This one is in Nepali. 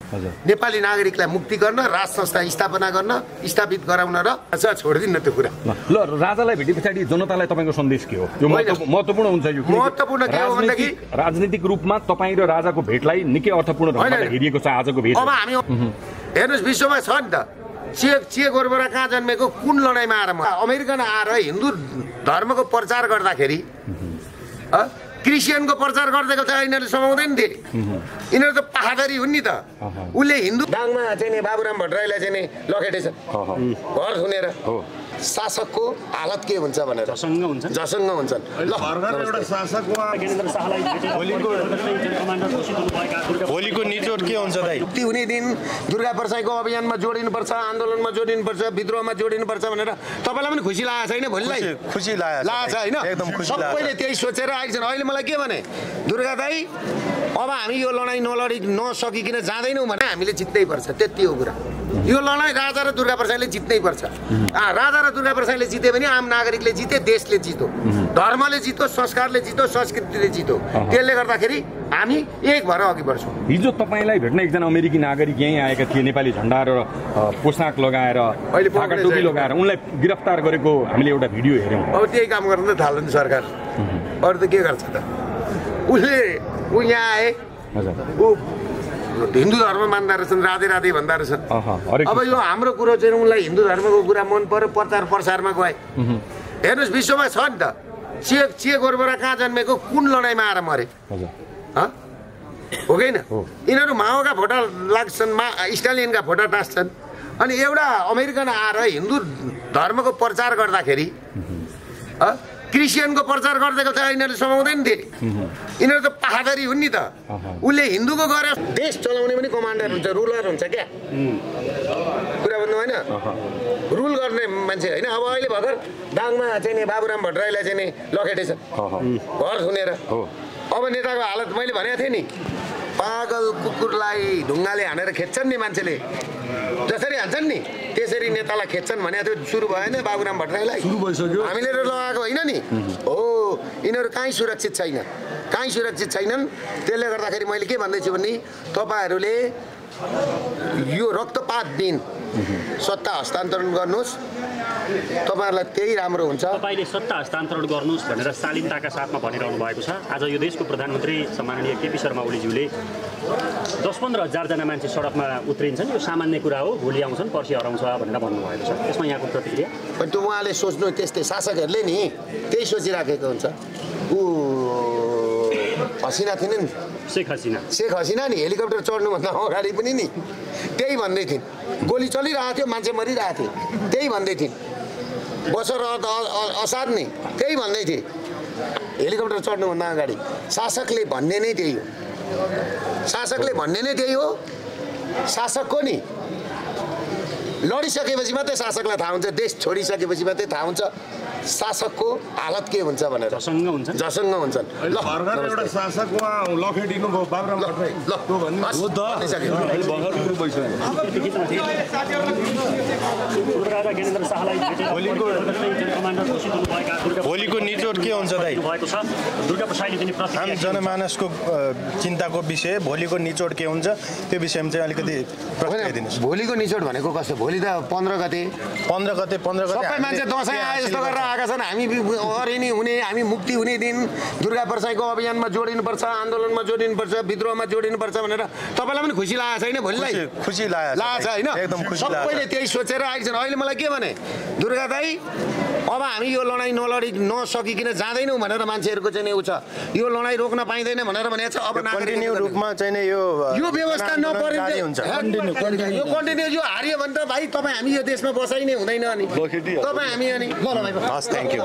नेपाली नागरिकलाई मुक्ति गर्न, राज संस्था स्थापना गर्न, स्थापित गराउन र छोडिदिन्न त्यो कुरा। ल राजालाई भेटे पछाडि जनतालाई तपाईँको सन्देश के हो? यो महत्त्वपूर्ण हुन्छ। यो महत्त्वपूर्ण के हो भन्दाखेरि राजनीतिक रूपमा तपाईँ र राजाको भेटलाई निकै अर्थपूर्ण ढङ्गले हेरिएको छ आजको भेट। अब हामी हेर्नुहोस् विश्वमा छ नि त, चे गोरबरा कहाँ जन्मेको, कुन लडाइँमा आएर अमेरिकन आएर हिन्दू धर्मको प्रचार गर्दाखेरि क्रिस्चियनको प्रचार गरिदिएको छ, यिनीहरूले समाउँदैन थिए। यिनीहरू त पाहादरी हुन् नि त। उसले हिन्दू दाङमा चाहिँ नि बाबुराम भट्टराईलाई चाहिँ नि लखेटेछ घर सुनेर। शासकको हालत के हुन्छ भनेर जसङ्ग हुन्छन्। ल एउटा शासकमा ज्ञानेन्द्र शाहलाई भोलिको निचोड के हुन्छ दाइ? मुक्ति हुने दिन दुर्गा प्रसाईको अभियानमा जोडिनुपर्छ, आन्दोलनमा जोडिनुपर्छ, विद्रोहमा जोडिनुपर्छ भनेर तपाईँलाई पनि खुसी लागेको छैन? भोलिलाई खुसी लागेको छैन? सबैले त्यही सोचेर आएको छन्। अहिले मलाई के भने दुर्गा दाइ अब हामी यो लडाइँ नसकिकन जाँदैनौँ भने हामीले जित्नै पर्छ, त्यति हो कुरा। यो लडाइँ राजा र दुर्गा प्रसाईले जित्नै पर्छ। राजा र दुर्गा प्रसाईले जित्यो भने आम नागरिकले जिते, देशले जित्यो, धर्मले जित्यो, संस्कारले जित्यो, संस्कृतिले जित्यो। त्यसले गर्दाखेरि हामी एक भएर अघि बढ्छौँ। हिजो तपाईँलाई भेट्न एकजना अमेरिकी नागरिक यहीँ आएका थिए, नेपाली झन्डा र पोसाक लगाएर, ढाका टोपी लगाएर, उनलाई गिरफ्तार गरेको हामीले एउटा भिडियो हेऱ्यौँ। अब त्यही काम गर्न थाल्यो नि सरकार, अरू त के गर्छ त? ऊ यहाँ आए, ऊ हिन्दू धर्म मान्दा रहेछन्, राधे राधे भन्दा रहेछन्। अब यो हाम्रो कुरो चाहिँ उनलाई हिन्दू धर्मको कुरा मन पर्यो, प्रचार प्रसारमा गए। हेर्नुहोस् विश्वमा छ नि त, चे गोरबरा कहाँ जन्मेको, कुन लडाइँमा आएर मरे हो कि होइन? यिनीहरू माओका फोटा लाग्छन्, स्टालिनका फोटा टाँच्छन्। अनि एउटा अमेरिकन आएर हिन्दू धर्मको प्रचार गर्दाखेरि क्रिस्चियनको प्रचार गरिदिएको छ, यिनीहरूले समाउँदैन थिए। यिनीहरू त पाहादरी हुन् नि त। उसले हिन्दूको गरेर देश चलाउने पनि कमान्डर हुन्छ, रुलर हुन्छ क्या, कुरा भन्नु होइन? रुल गर्ने मान्छे होइन। अब अहिले भर्खर दाङमा चाहिँ नि बाबुराम भट्टराईलाई चाहिँ नि लखेटेछ घर सुनेर। अब नेताको हालत मैले भनेको थिएँ नि, पागल कुकुरलाई ढुङ्गाले हानेर खेच्छन् नि मान्छेले, जसरी हान्छन् नि त्यसरी नेतालाई खेच्छन् भनेको थियो। सुरु भएन बाबुराम भट्टराईलाई? सुरु भइसक्यो। हामीले लगाएको होइन नि हो। यिनीहरू कहीँ सुरक्षित छैनन्। त्यसले गर्दाखेरि मैले के भन्दैछु भने तपाईँहरूले यो रक्तपात दिन सत्ता हस्तान्तरण गर्नुहोस्, तपाईँहरूलाई त्यही राम्रो हुन्छ। तपाईँले सत्ता हस्तान्तरण गर्नुहोस् भनेर शालीनताका साथमा भनिरहनु भएको छ। आज यो देशको प्रधानमन्त्री सम्माननीय केपी शर्मा ओलीज्यूले 10-15 हजारजना मान्छे सडकमा उत्रिन्छन्, यो सामान्य कुरा हो, भोलि आउँछन् पर्सि हराउँछ भनेर भन्नुभएको छ। त्यसमा यहाँको प्रतिक्रिया? त्यो उहाँले सोच्नु त्यस्तै, शासकहरूले नि त्यही सोचिराखेको हुन्छ। ऊ हसिना थिएन नि, शेख हसिना नि, हेलिकप्टर चढ्नुभन्दा अगाडि पनि नि त्यही भन्दै थिइन्। गोली चलिरहेको थियो, मान्छे मरिरहेको थियो, त्यही भन्दै थिइन्। बसर असाद नि त्यही भन्दै थिए, हेलिकप्टर चढ्नुभन्दा अगाडि। शासकले भन्ने नै त्यही हो। शासकको नि लडिसकेपछि मात्रै शासकलाई थाहा हुन्छ, देश छोडिसकेपछि मात्रै थाहा हुन्छ शासकको हालत के हुन्छ भनेर। जसङ्ग हुन्छन्। ल एउटा शासकमा लखेटिनु भयो बाबुराम भट्टराई। ल हो त भोलिको निचोड के हुन्छ दाइ? आम जनमानसको चिन्ताको विषय भोलिको निचोड के हुन्छ त्यो विषयमा चाहिँ अलिकति बताइदिनुहोस्। भोलिको निचोड भनेको कस्तो? भोलि त 15 गते सबै मान्छे दसैँ आए जस्तो गरेर आएका छन्। हामी अरिनी हुने, हामी मुक्ति हुने दिन दुर्गा प्रसाईको अभियानमा जोडिनुपर्छ, आन्दोलनमा जोडिनुपर्छ, विद्रोहमा जोडिनुपर्छ भनेर तपाईँलाई पनि खुसी लागेको छैन? भोलिलाई खुसी लागेको छ होइन? सबैले त्यही सोचेर आएको छन्। अहिले मलाई के भने दुर्गा दाइ अब हामी यो लडाइँ नसकिकन जाँदैनौँ भनेर मान्छेहरूको चाहिँ उ छ। यो लडाइँ रोक्न पाइँदैन भनेर भनेको छ। अब कन्टिन्यू रूपमा चाहिँ यो व्यवस्था नपरिन्छ, यो कन्टिन्यू यो हारियो भने त भाइ तपाईँ हामी यो देशमा बसाइ नै हुँदैन। अनि तपाईँ हामी अनि ल भाइ, थ्याङ्क यू।